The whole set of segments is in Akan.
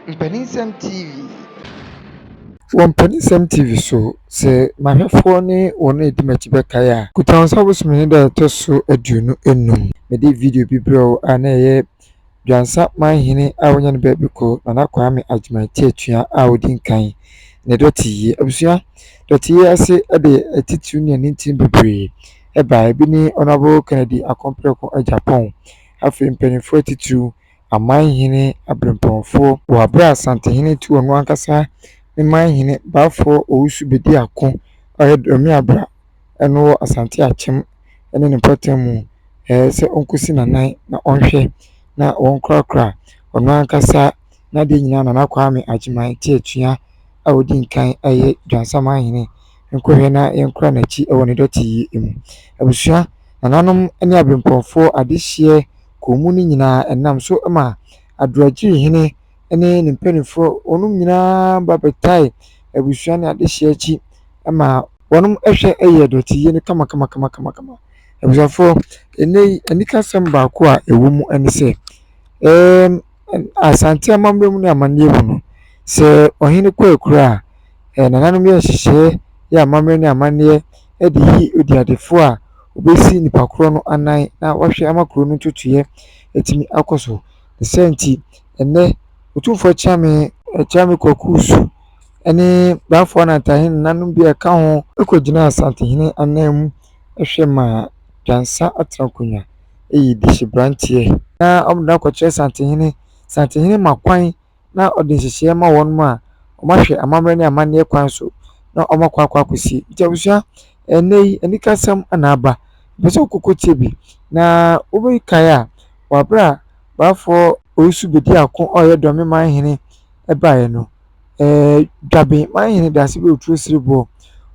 Mpanism TV. One Mpanism TV so say my phone one edimati bekaya. Kutansa busumini da toso aduonu enum. Me di video bibro ana ye Dwansa manhene a wonya ne baabi ko na Kwame Agyeman Atua a odin kan ne dotiye abusua dotiye ase de atitu ne nintin bebre e ba bi ni Honorable Kennedy Akompreko Japan afi mpanifo atitu amanhene abrempomfo wo abra santehene tu onu ankasa ne manhene bafo owusu bedi ako omi abra eno asante akyem ene ne potemu se onkusi nanan na onhwe na wonkrakra onu ankasa na de nyina na Kwame Agyeman Atua a odin kan aye Dwansa manhene nkohwe na yenkra na chi e woni doti emu abusua nananom ene abrempomfo adehye komu ni nyina enam so ma adroagye hene ene ne mpanifo onum nyina babetai abusua ne adehye chi ama wonum ehwe eye dotiye ne kama abusafo ene anika samba ko a ewumu ene se asante amamre mu ne amane mu no se ohene ko ekura nananom ye hyehye ya amamre ne amane e de yi odiadefo a obesi nipa kro no anan na wahwe amakro no tutuye etimi akoso the senti ene otumfo chame kokusu ene bafo na tahin nanum bia ka ho ekogina asante hene anan ehwe ma Dwansa atrankonya eyi dishi brantie na omda kwache sante hene makwan na odin hyehye ma won ma omahwe amamre ne amane kwan so na omakwa akosi jabusua ene anikasam anaba beso kokotie bi na obi kaya wabra bafo owusu bedi ako oye domi manhene ebae no dwabe manhene dase be oturo siribo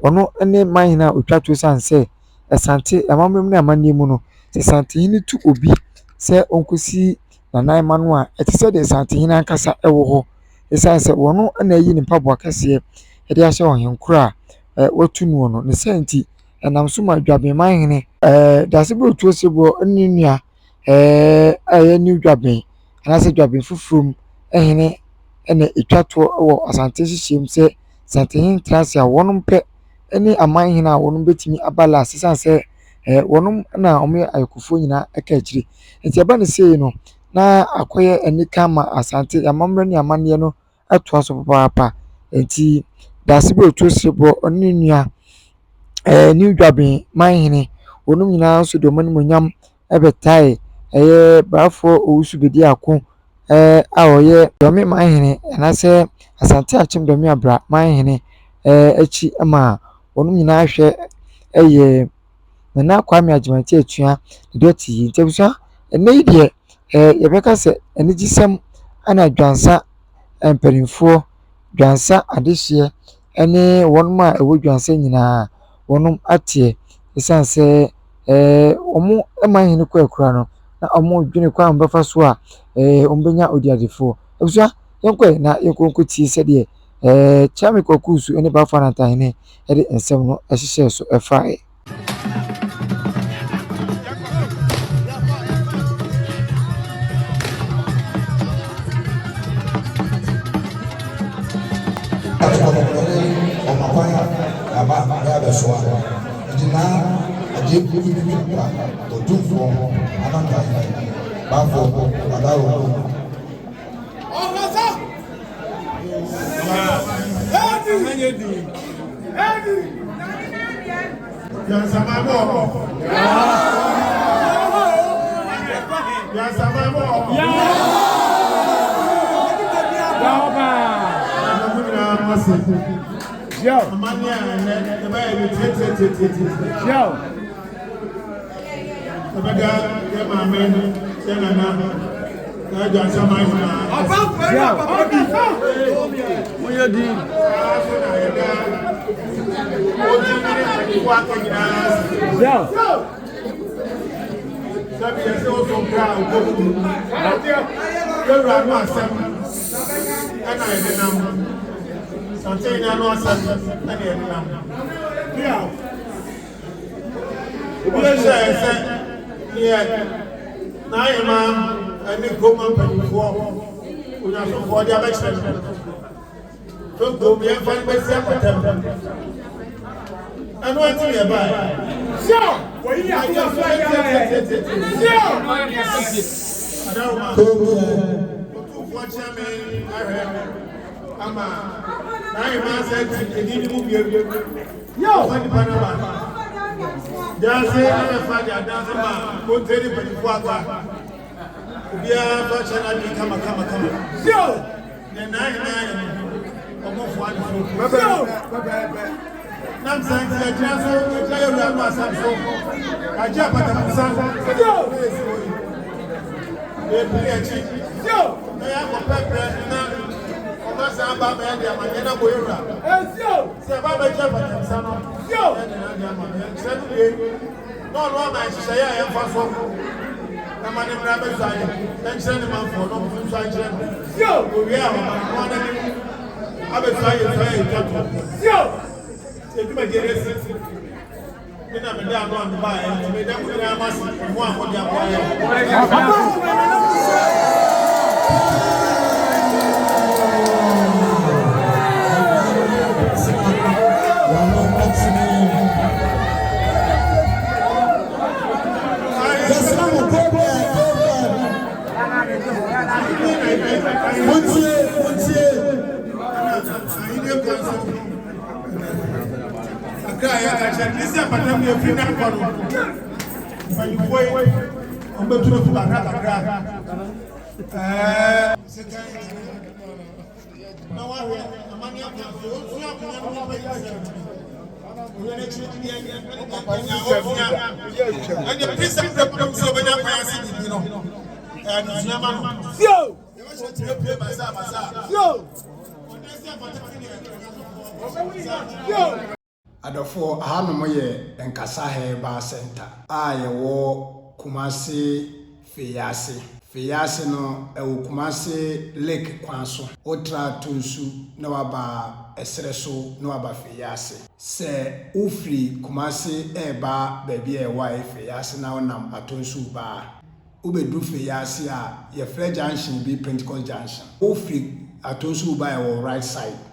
ono ene manhene otwato sanse esante amamrem ne amane mu no se sante hene tu obi se onkosi nanan manu a etise de sante hene ankasa ewo ho esanse wono na yi ni mpaboa kase e de ahye ohenkura watu nu no ne senti enam so ma dwabe manhene dase be oturo siribo ene nua aye new dwabe anase dwabe fufurum ehene ene etwato wo asante hyehyem se sante hene trase a wonum pe ene amanhene a wonum betimi abala sesanse wonum na omo ayekufo nyina eka akire enti aba ne sei no na akoye enika ma asante amamre ne amane no ato aso papa enti dase be oturo siribo ene nua new dwabe manhene wonum nyina so do manimonyam ebetai bafo owusu bedi ako a oye domi manhene anase asante akyem domi abra manhene echi ama wonum nyina ahwe na Kwame Agyeman Atua doti ntebusua ene de yebeka se enigisem ana Dwansa emperimfo Dwansa adehye ene wonum a ewo Dwansa nyina wonum atie esanse omo manhene ko ekura no na omo dwene kwa mbefa so a ombenya odiadefo abusua yenkwe na yenkonkotie se de chame kokusu ene ba fa na tahene ede ensem no ehye so efae Bafo, Adofo ahanom ye Nkasa Herbal Center yewo Kumasi Feyase no ewo Kumasi Lake kwanso otra tunsu na waba esreso na waba Feyase se ufri Kumasi eba baby ewa Feyase na onam atonsu ba ubedu Feyase a ye Fred Junction bi Pentecost Junction ufri atonsu ba ewo right side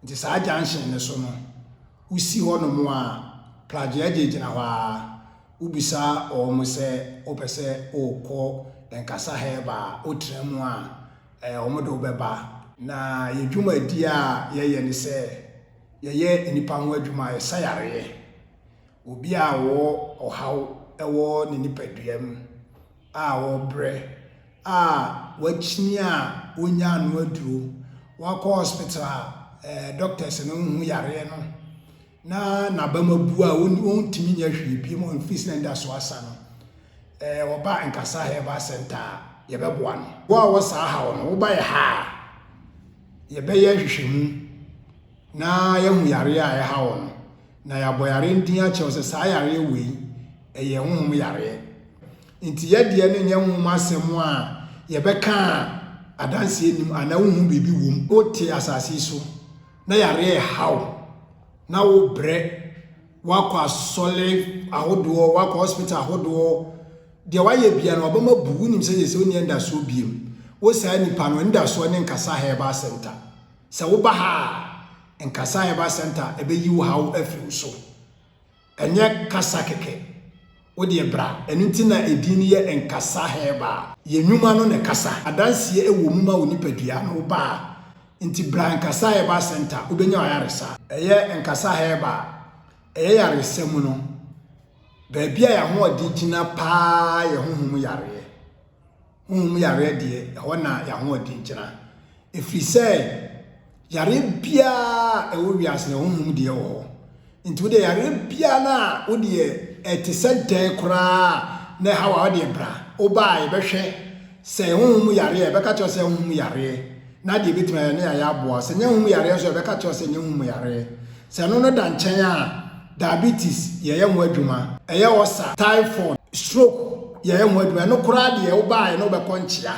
nti sa junction ne so no usi hono mo a plagia jejina wa ubisa o mo se opese okọ Nkasa Herbal otremu a omodo beba na yedwuma di a ye ne se ye nipa ho adwuma ye sayare obi a wo ohaw ewo ne nipaduam a wo bre a wachini a onya no aduro wakọ hospital doctors no hu yare no na bamabu a won timi nya hwe bi mo office na nda so asa no oba Nkasa Herbal Center ye beboa no wo wasa ha no wo ba ye ha ye be ye hwehwemu na ye hu yare a ye ha no na ya boyare ndin a chew se sa yare we ye honhom yare nti ye de ne nya honhom asem a ye beka adanse enim ana honhom bebi wom ote asase so na yare haw na wo bre wakwa sole ahodo wakwa hospital ahodo de waye bia na obama bugu nim se oni enda so biem wo sa nipa no enda so ne Nkasa Herbal Center se wo ba ha Nkasa Herbal Center ebe yi wo haw afi so enye kasa keke wo de bra enunti na edin ye Nkasa Herbal ye nwuma no ne kasa adanse ewo mu ma oni padua no ba nti bra nkasa heba center ubenya ayaresa eye nkasa heba eye yaresa mu no ba bia ya ho odi gina pa ye honhom yare de e na ya ho odi gina efri se yare bia e wo wiase ne honhom de wo nti wo de yare bia na wo de etise den kura na ha wa de bra oba e behwe se honhom yare e beka cho se honhom yare na de bitima na ya aboa se nya honhom yare so beka cho se nya honhom yare se no da nchen a diabetes ye ho adwuma eye osa typhoid stroke ye ho adwuma no kura de wo ba no be konchia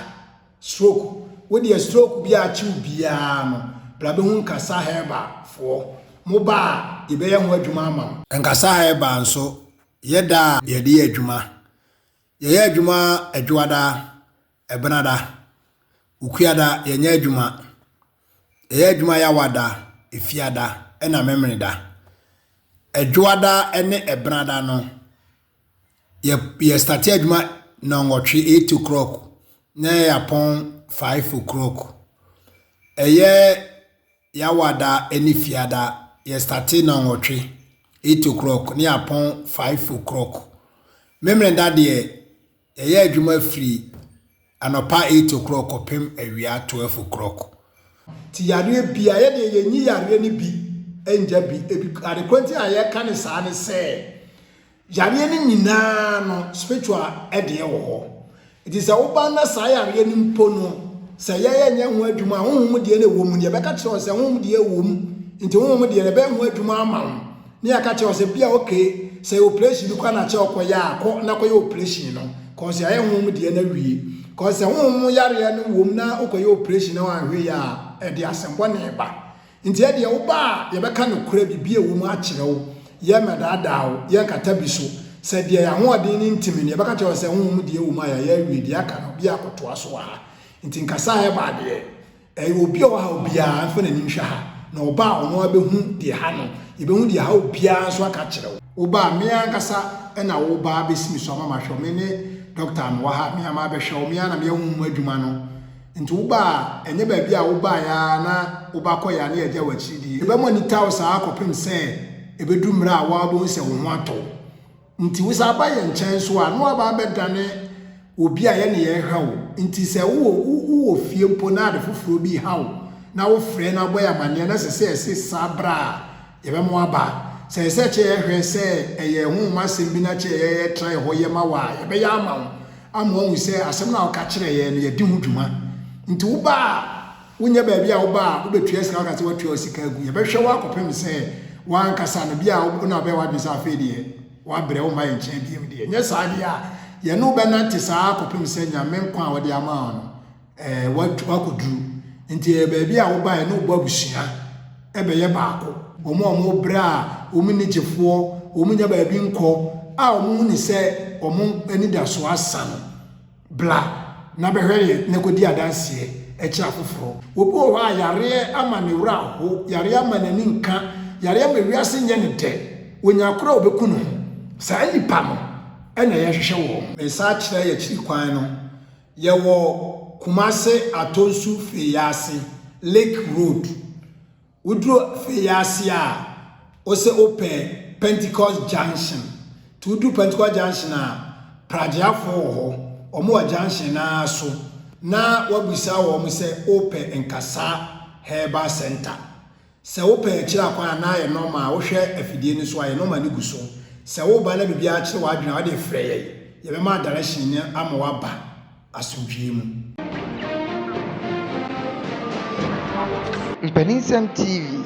stroke wo de stroke bia chi bia no bra be hu nkasa heba fo mo ba ye be ye ho adwuma ama nkasa heba nso ye da ye de adwuma ye adwuma adwada ebenada ukuada ye nya adwuma ye adwuma ya wada efiada ena memreda adwada ene ebenada no ye start adwuma na ngotwe 8 o'clock na ya pon 5 o'clock eye ya wada ene fiada ye start na ngotwe 8 o'clock na ya pon 5 o'clock memreda de ye adwuma free anopa 8 o'clock opem awia 12 o'clock ti yare bia ye de ye nyi yare ni bi enja bi ebi adekwenti aye kan sa ne se yare ni nyina no spiritual ede wo ho it is a oba na sa yare ni mpo no se ye nya ho adwuma honhom de na wo mu ne be ka che se honhom de wo mu nti honhom de na be ho adwuma ama ne ya ka che se bia okay se operation kwa na che okoya akọ na koya operation no cause aye honhom de na wie cause honhom yare no wo mu na okoya operation na wa hwe ya ede asembo ne ba nti e de wo ba ye beka no kura bibie wo mu a kire wo ye medadawo ye kata biso se de ya ho ade ni ntimi ne beka che se honhom de wo mu ya ya wie de aka no bia akoto aso ha nti nkasa he ba de obi o ha obi a afa na nimhwa ha na oba ono abehu de ha no yebehu de ha obi a so aka kire wo oba me ankasa na wo ba besimi so mama hwo me ne doctor amwa ha me ama be hwo me na me hu adwuma no nti wo ba enye ba bia wo ba ya na wo ba koya na ye je wachidi ebe mo ni tawo sa akopem se ebe dumra wa bo se wo ho ato nti wo sa ba ye nchen so a no ba bedane obi a ye ne ye ha wo nti se wo fie mpo na ade foforo bi ha wo na wo frɛ na boya mane na se sabra ebe mo aba se che ye hwɛ se eye hu masem bi na che ye try ho ye ma wa ebe ya ama wo se asem na wo ka kire ye no ye di hu dwuma nti wo ba wonya ba bia wo ba wo betua sika ka se watua sika agu ye be hwɛ wa kopem se wan kasa no bia wo na be wa bi sa fe de wa bre wo ma ye nche bi de nya sa dia ye no be na te sa kopem se nya men kwa wo de ama no wa koduru nti e ba bia wo ba ye no bo abusua e be ye ba ko omo bra omo ni jefo omo nya ba bi nko a omo ni se omo ani da so asan bla na behwere ne kodi adanse echi afoforo obo ho ayare ama ne wura ho yare ama ne nka yare ama wiase nye ne de onya kora obeku no sa nipa no ena ye hwehwe wo me sa kire ye chiri kwan no ye wo Kumase Atonsu Feyasi Lake Road udro Feyasi a ose open Pentecost Junction to do Pentecost Junction a prajiafo ho omo junction na so na wabisa wo mo se open nkasa Heba Center se open kira kwan na ye normal wo hwe afidie ni so aye normal ni guso se wo ba na bibia kire wa adwena wa de frɛ ye be ma direction ni ama wa ba asodwie mu Mpeninsem TV